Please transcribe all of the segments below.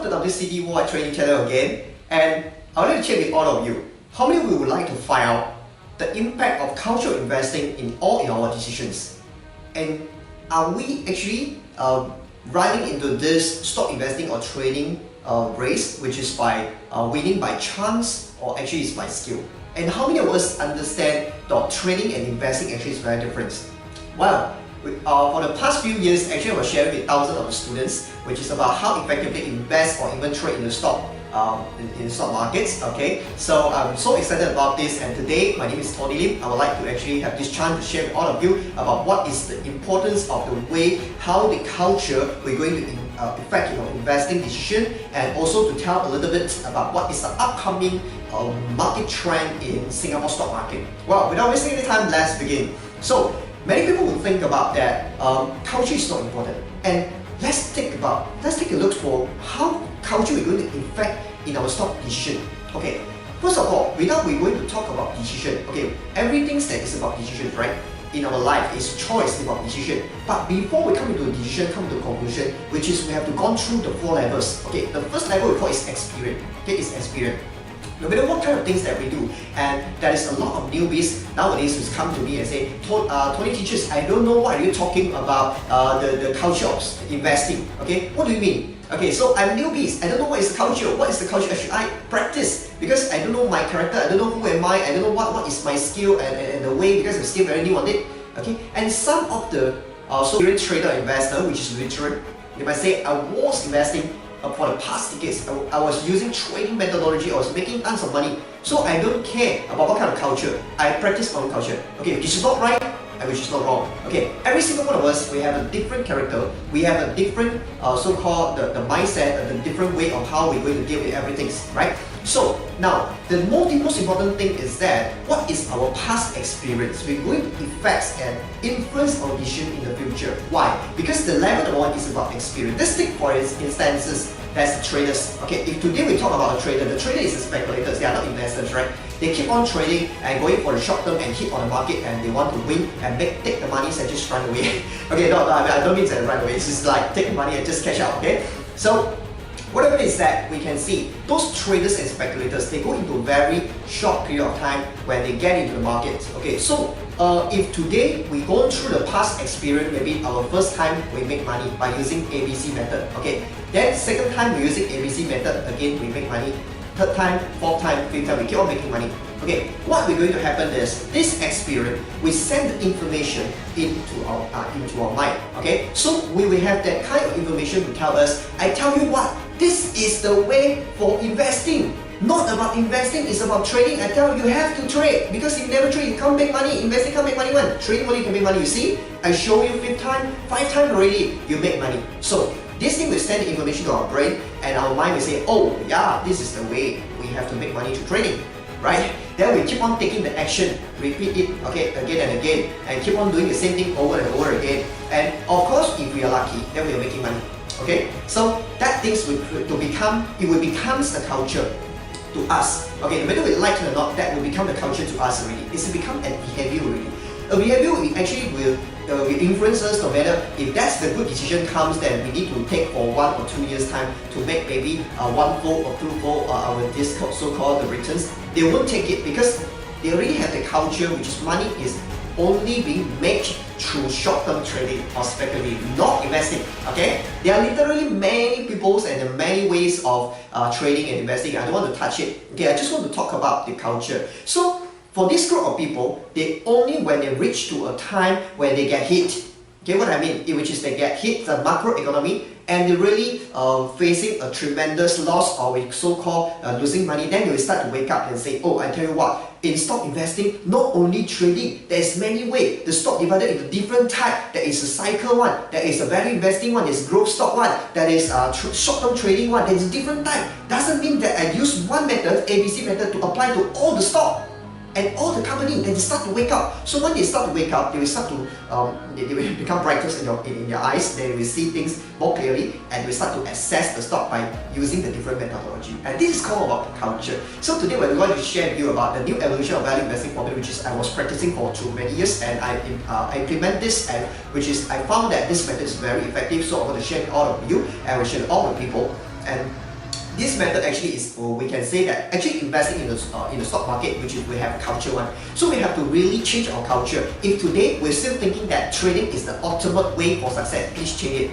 welcome to WCD World Trading Channel again, and I would like to check with all of you. How many of you would like to find out the impact of cultural investing in our decisions? And are we actually running into this stock investing or trading race, which is by winning by chance, or actually is by skill? And how many of us understand that trading and investing actually is very different? Well, for the past few years, actually I was sharing with thousands of students, which is about how effectively invest or even trade in the stock stock markets. Okay, so I'm so excited about this, and today my name is Tony Lim. I would like to actually have this chance to share with all of you about what is the importance of the way how the culture we're going to affect investing decision, and also to tell a little bit about what is the upcoming market trend in Singapore stock market. Well, without wasting any time, let's begin. So many people will think about that culture is not important, and let's take a look for how culture is going to affect in our stock decision. Okay, first of all, we're going to talk about decision. Okay, everything that is about decision, right? In our life is choice about decision. But before we come into a decision, come to a conclusion, which is we have to go through the 4 levels. Okay, the first level we call is experience. Okay, is experience. No matter what kind of things that we do, and there is a lot of newbies nowadays who come to me and say, Tony teachers, I don't know what you're talking about the culture of investing. Okay, what do you mean? Okay, so I'm newbies, I don't know what is the culture. What is the culture should I practice? Because I don't know my character, I don't know who am I don't know what is my skill and the way, because I'm still very new on it. Okay, and some of the so-called trader investor, which is literate, they might say, I was investing for the past decades. I was using trading methodology, I was making tons of money. So I don't care about what kind of culture. I practice my own culture. Okay, which is not right and which is not wrong. Okay, every single one of us, we have a different character, we have a different so-called the mindset, the different way of how we're going to deal with everything, right? So now, the most important thing is that what is our past experience? We're going to affect and influence our decision in the future. Why? Because the level 1 is about experience. Let's take for instances, that's the traders. Okay, if today we talk about a trader, the trader is a speculator, they are not investors, right? They keep on trading and going for the short term and hit on the market, and they want to win and take the money and just run away. Okay, no, I don't mean to run away, it's just like take the money and just cash out, okay? So whatever it is that we can see, those traders and speculators, they go into a very short period of time when they get into the market. Okay, so if today we go through the past experience, maybe our first time we make money by using ABC method. Okay, then second time we using ABC method, again we make money. Third time, fourth time, fifth time, we keep on making money. Okay, what we're going to happen is this experience, we send the information into our mind. Okay, so we will have that kind of information to tell us, I tell you what, this is the way for investing. Not about investing, it's about trading. I tell you, you have to trade, because if you never trade, you can't make money. Investing can't make money. When trading only can make money. You see, I show you 5th time, 5 times already, you make money. So this thing will send the information to our brain, and our mind will say, oh yeah, this is the way we have to make money to trading, right? Then we keep on taking the action, repeat it, okay, again and again, and keep on doing the same thing over and over again. And of course, if we are lucky, then we are making money. Okay, so that things will become the culture to us. Okay, no matter we like it or not, that will become the culture to us already. It's become a behavior already. A behavior we actually will influence us, no matter if that's the good decision comes, then we need to take for 1 or 2 years time to make maybe 1-fold or 2-fold our this so-called the returns. They won't take it because they already have the culture, which is money is only being made through short-term trading or speculating, not investing. Okay, there are literally many peoples and many ways of trading and investing. I don't want to touch it. Okay, I just want to talk about the culture. So for this group of people, they only when they reach to a time where they get hit. Okay, what I mean, which is they get hit the macroeconomy and they're really facing a tremendous loss, or we so-called losing money, then they will start to wake up and say, oh, I tell you what, in stock investing, not only trading, there's many ways. The stock divided into different type. There is a cycle one, there is a value investing one, there's growth stock one, there is a short-term trading one, there's a different type. Doesn't mean that I use one method, ABC method, to apply to all the stock and all the company, then they start to wake up. So when they start to wake up, they will start to they will become brighter in your eyes. They will see things more clearly, and they will start to assess the stock by using the different methodology. And this is called about culture. So today we're going to share with you about the new evolution of value investing formula, which is I was practicing for too many years, and I implement this, and which is I found that this method is very effective. So I'm going to share with all of you, and I will share with all the people. And this method actually is, we can say that actually investing in the stock market, which is we have a culture one. So we have to really change our culture. If today we're still thinking that trading is the ultimate way for success, please change it.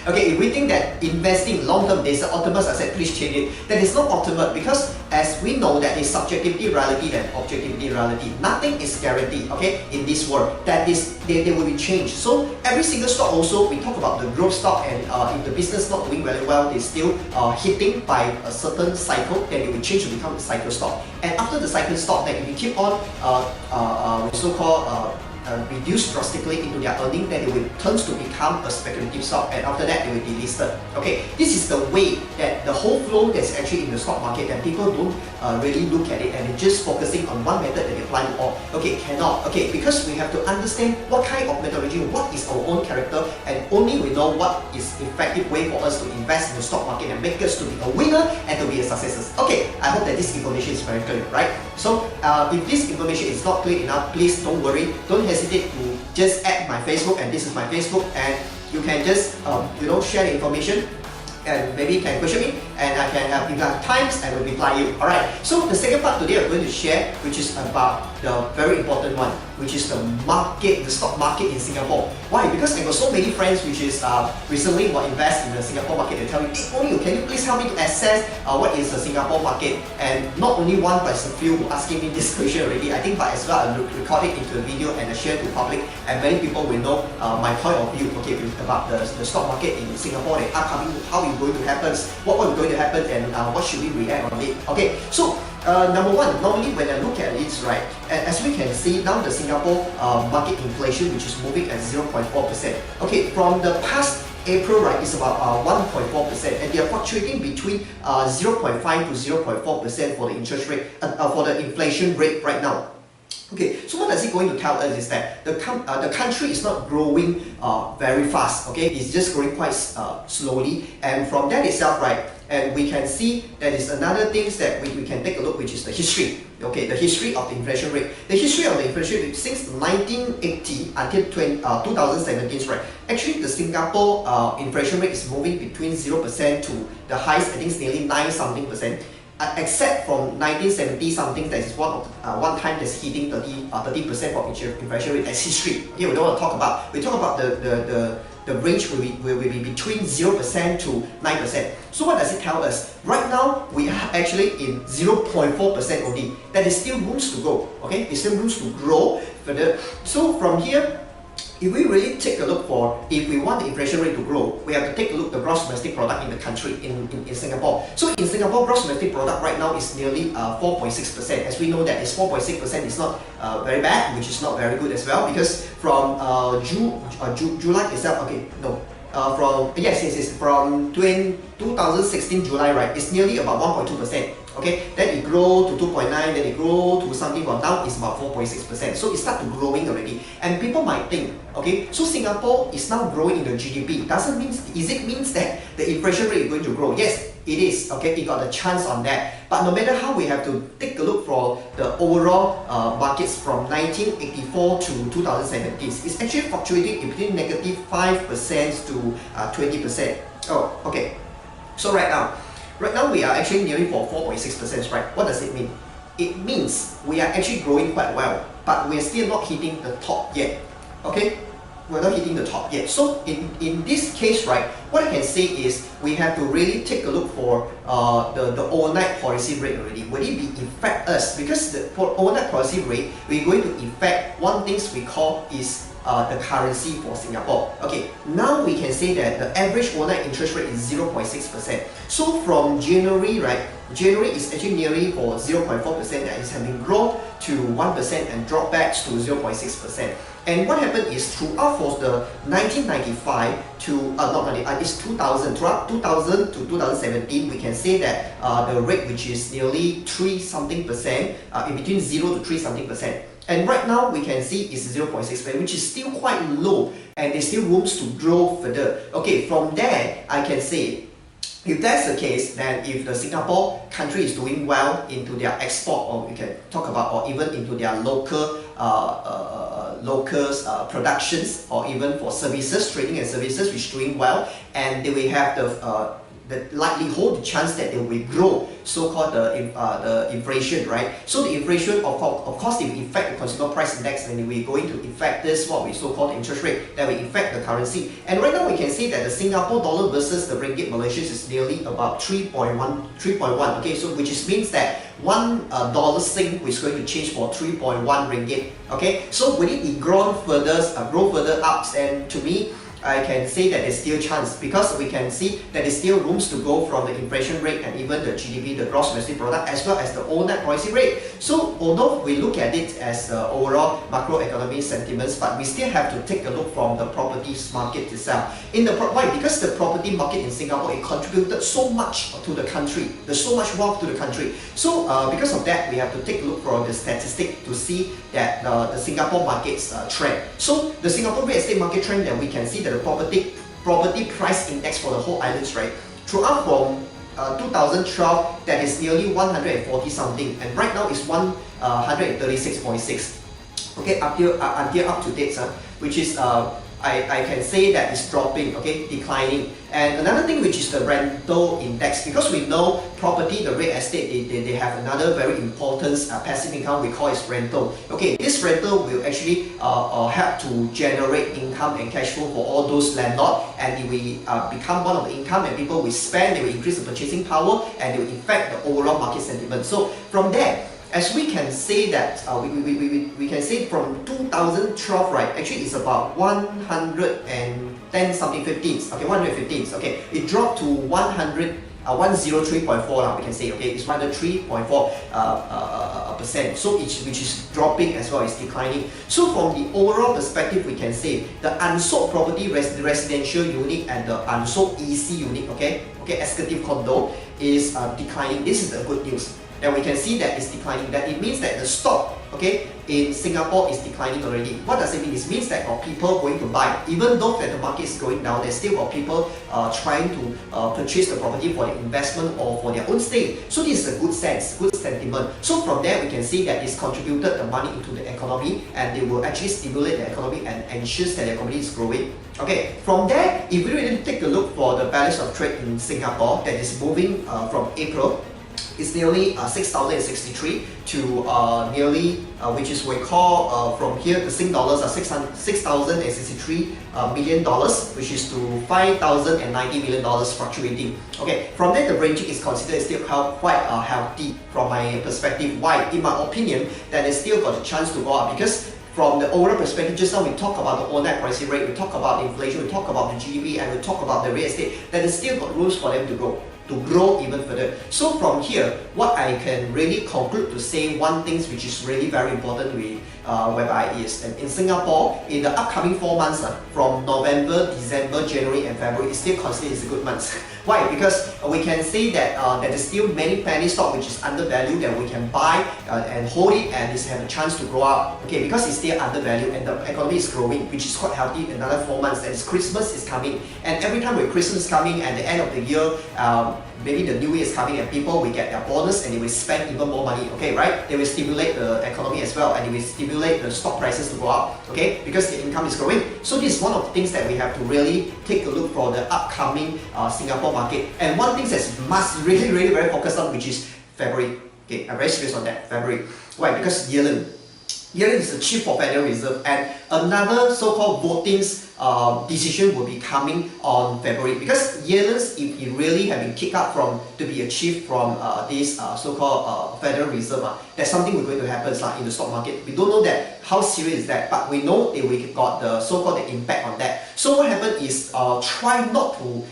Okay, if we think that investing long term is the ultimate success, please change it. That is not ultimate, because as we know that it's subjectivity reality than objectivity reality. Nothing is guaranteed, okay, in this world. That is, they will be changed. So every single stock also, we talk about the growth stock, and if the business not doing very well, they still hitting by a certain cycle, then it will change to become a cycle stock. And after the cycle stock, then if you keep on so-called reduce drastically into their earning, then it will turn to become a speculative stock, and after that it will be listed. Okay, this is the way that the whole flow that's actually in the stock market, that people don't really look at it and they're just focusing on one method that they apply to all. Okay, cannot. Okay, because we have to understand what kind of methodology, what is our own character, and only we know what is effective way for us to invest in the stock market and make us to be a winner and to be a success. Okay, I hope that this information is very clear, right? So if this information is not clear enough, please don't worry, don't hesitate to just add my Facebook, and this is my Facebook, and you can just share the information, and maybe you can question me, and I can have, if I have times, I will reply you. Alright, so the second part today I'm going to share, which is about the very important one, which is the market, the stock market in Singapore. Why? Because I got so many friends which is recently will invest in the Singapore market. They tell me, hey, can you please help me to assess what is the Singapore market? And not only one, but it's a few who asking me this question already. I think but as well I record it into a video and I share to public, and many people will know my point of view, okay, about the stock market in Singapore, the upcoming, how it's going to happen, what is going to happen, and what should we react on it. Okay, so number one, normally when I look at it, right, as we can see now, the Singapore market inflation, which is moving at 0.4%. Okay, from the past April, right, is about 1.4%, and they are fluctuating between 0.5 to 0.4% for the interest rate, for the inflation rate right now. Okay, so what is it going to tell us is that the country is not growing very fast, okay, it's just growing quite slowly, and from that itself, right, and we can see that is another things that we can take a look, which is the history. Okay, the history of the inflation rate. The history of the inflation rate since 1980 until 2017, right? Actually, the Singapore inflation rate is moving between 0% to the highest, I think it's nearly 9-something%. Except from 1970 something, that is one time that's hitting 30% for inflation rate as history. Here we don't want to talk about. We talk about the range will be between 0% to 9%. So what does it tell us? Right now we are actually in 0.4% only. That is still rooms to go. Okay, there's still rooms to grow further. So from here, if we really take a look for, if we want the inflation rate to grow, we have to take a look at the gross domestic product in the country, in Singapore. So in Singapore, gross domestic product right now is nearly 4.6%. As we know that it's 4.6% is not very bad, which is not very good as well, because from July itself, okay, no, from 2016 July, right, it's nearly about 1.2%. Okay, then it grow to 2.9, then it grow to something, but now it's about 4.6%. So it starts growing already. And people might think, okay, so Singapore is now growing in the GDP. Doesn't mean, means that the inflation rate is going to grow? Yes, it is. Okay, it got a chance on that. But no matter how, we have to take a look for the overall markets from 1984 to 2017. It's actually fluctuating between -5% to 20%. Oh, okay. So right now we are actually nearly for 4.6%, right? What does it mean? It means we are actually growing quite well, but we're still not hitting the top yet. Okay? We're not hitting the top yet. So in this case, right, what I can say is we have to really take a look for the overnight policy rate already. Will it be affect us? Because for overnight policy rate, we're going to affect one things we call is the currency for Singapore. Okay, now we can say that the average overnight interest rate is 0.6%. So from January, right, January is actually nearly for 0.4%, that is having grown to 1% and dropped back to 0.6%. And what happened is throughout for the 1995 to it's 2000 throughout 2000 to 2017, we can say that the rate which is nearly 3-something%, in between 0 to 3-something%. And right now we can see it's 0.6%, which is still quite low, and there's still rooms to grow further. Okay, from there I can say, if that's the case, then if the Singapore country is doing well into their export, or we can talk about, or even into their local productions, or even for services, trading and services, which is doing well, and they will have the likelihood, the chance that they will grow so-called the inflation, right? So the inflation, of course, it will affect the consumer price index, and it will going to affect this what we so-called interest rate that will affect the currency. And right now we can see that the Singapore dollar versus the ringgit Malaysia is nearly about 3.1. Okay, so which means that $1 Sing is going to change for 3.1 ringgit. Okay, so will it grow further up? And to me, I can say that there's still chance, because we can see that there's still rooms to go from the inflation rate and even the GDP, the gross domestic product, as well as the old net policy rate. So although we look at it as overall macroeconomic sentiments, but we still have to take a look from the properties market itself. Why? Because the property market in Singapore, it contributed so much to the country. There's so much wealth to the country. So because of that, we have to take a look from the statistic to see that the Singapore market's trend. So the Singapore real estate market trend, that we can see that the property price index for the whole islands, right, throughout from 2012, that is nearly 140 something, and right now is 136.6. Okay, until up to date, which is I can say that it's dropping, okay, declining. And another thing, which is the rental index, because we know property, the real estate, they have another very important passive income, we call it rental. Okay, this rental will actually help to generate income and cash flow for all those landlords, and it will become one of the income, and people will spend, they will increase the purchasing power, and they will affect the overall market sentiment. So from there, as we can say that, we can say from 2012, right, actually it's about 110 something 15s, okay, 115s, okay, it dropped to 103.4 now, we can say, okay, it's 103.4%, so which is dropping as well, it's declining. So from the overall perspective, we can say the unsold property, the residential unit, and the unsold EC unit, okay, executive condo is declining. This is the good news. And we can see that it's declining. That it means that the stock, okay, in Singapore is declining already. What does it mean? It means that people going to buy, even though that the market is going down, there's still people trying to purchase the property for the investment or for their own stay. So this is a good sense, good sentiment. So from there, we can see that it's contributed the money into the economy, and they will actually stimulate the economy and ensures that the economy is growing. Okay, from there, if we really take a look for the balance of trade in Singapore, that is moving from April, it's nearly 6,063 to nearly, which is we call from here the Sing dollars are $6,063 million, which is to $5,090 million fluctuating. Okay, from there the ranging is considered still quite healthy from my perspective. Why? In my opinion, that it still got a chance to go up, because from the overall perspective, just now we talk about the old net policy rate, we talk about inflation, we talk about the GDP, and we talk about the real estate, that is still got rooms for them to grow even further. So from here, what I can really conclude to say one thing which is really very important whereby is that in Singapore, in the upcoming 4 months, from November, December, January and February, is still considered as a good month. Why? Because we can say that there is still many penny stock which is undervalued that we can buy and hold it, and it's have a chance to grow up. Okay, because it's still undervalued and the economy is growing, which is quite healthy in another 4 months. And Christmas is coming, and every time with Christmas coming and the end of the year, maybe the new year is coming, and people will get their bonus and they will spend even more money. Okay, right? They will stimulate the economy as well, and they will stimulate the stock prices to go up. Okay, because the income is growing. So this is one of the things that we have to really take a look for the upcoming Singapore market. And one thing that must really very focus on, which is February. Okay, I'm very serious on that. February. Why? Because Yellen is the chief of Federal Reserve, and another so-called voting decision will be coming on February, because Yellen's, if he really have been kicked out to be a chief from this so-called Federal Reserve, that's something we're going to happen in the stock market. We don't know that how serious is that, but we know that we got the so-called impact on that. So what happened is try not to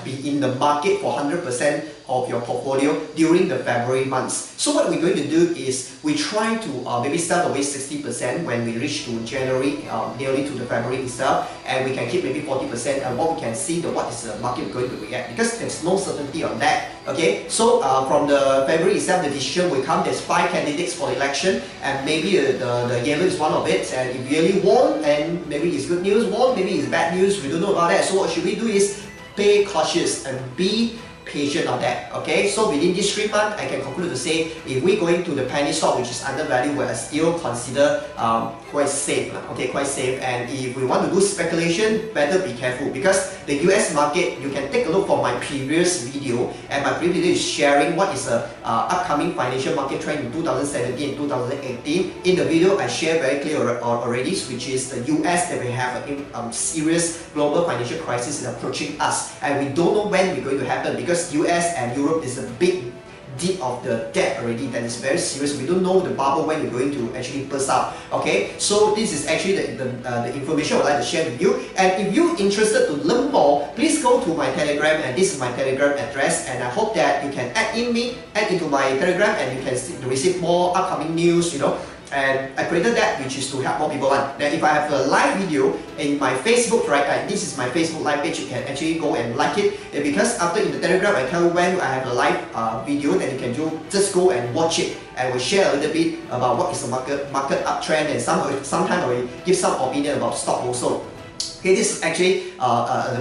be in the market for 100% of your portfolio during the February months. So what we're going to do is we try to maybe sell away 60% when we reach to January, nearly to the February itself, and we can keep maybe 40%, and what we can see what is the market going to react, because there's no certainty on that. Okay, so from the February itself, the decision will come. There's 5 candidates for the election, and maybe the Yellen is one of it, and if really won, and maybe it's good news, won, maybe it's bad news, we don't know about that. So what should we do is pay cautious and be patient on that. Okay, so within this 3 months, I can conclude to say if we going to the penny stock which is undervalued, we are still consider quite safe. Okay, quite safe. And if we want to do speculation, better be careful because the US market, you can take a look for my previous video, and my previous video is sharing what is the upcoming financial market trend in 2017 and 2018. In the video, I share very clear already, which is the US that we have a serious global financial crisis is approaching us, and we don't know when it's going to happen because US and Europe is a big deep of the debt already, that is very serious. We don't know the bubble when you're going to actually burst out. Okay, so this is actually the information I would like to share with you. And if you're interested to learn more, please go to my Telegram, and this is my Telegram address. And I hope that you can add into my Telegram, and you can receive more upcoming news. And I created that which is to help more people. Now if I have a live video in my Facebook, right, this is my Facebook live page, you can actually go and like it. And because after in the Telegram I tell you when I have a live video, then you can just go and watch it. I will share a little bit about what is the market uptrend, and sometimes I will give some opinion about stock also. Okay, this is actually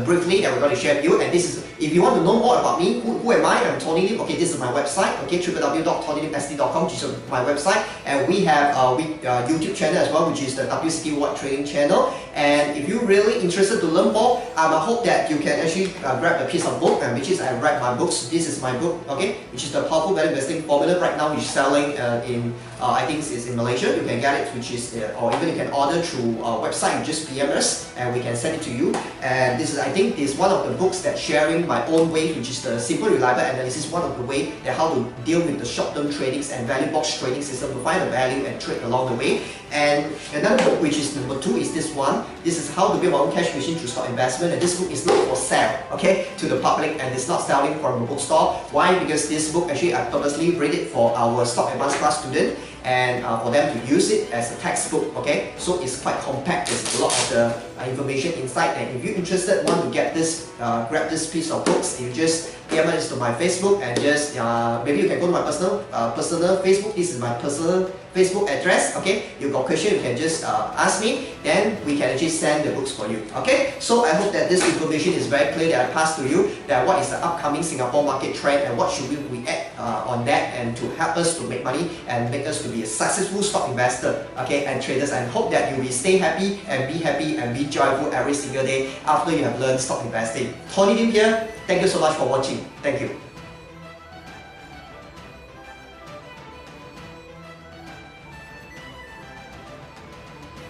briefly that we're going to share with you, and this is, if you want to know more about me, who am I? I'm Tony Lim. Okay, this is my website, okay, www.tonylimsd.com, which is my website, and we have a YouTube channel as well, which is the WCT World Trading channel. And if you're really interested to learn more, I hope that you can actually grab a piece of book, which is I write my books. This is my book, okay, which is the Powerful Value Investing Formula. Right now, which is selling in I think it's in Malaysia. You can get it, which is or even you can order through our website. You just PM us, and we can send it to you. And this is, I think, is one of the books that sharing my own way, which is the simple, reliable analysis. One of the way that how to deal with the short-term tradings and value box trading system to find the value and trade along the way. And another book, which is number 2, is this one. This is how to build my own cash machine through stock investment. And this book is not for sale, okay, to the public, and it's not selling from a bookstore. Why? Because this book actually I purposely read it for our stock advanced class student, and for them to use it as a textbook. Okay, so it's quite compact. There's a lot of the information inside. And if you're interested, want to get this, grab this piece of books, you just PM us to my Facebook, and just maybe you can go to my personal Facebook. This is my personal Facebook address. Okay, you got question, you can just ask me, then we can actually send the books for you. Okay, so I hope that this information is very clear that I passed to you, that what is the upcoming Singapore market trend and what should we react on that, and to help us to make money and make us to be a successful stock investor, okay, and traders. And hope that you will stay happy and be joyful every single day after you have learned stock investing. Tony Lim here. Thank you so much for watching. Thank you.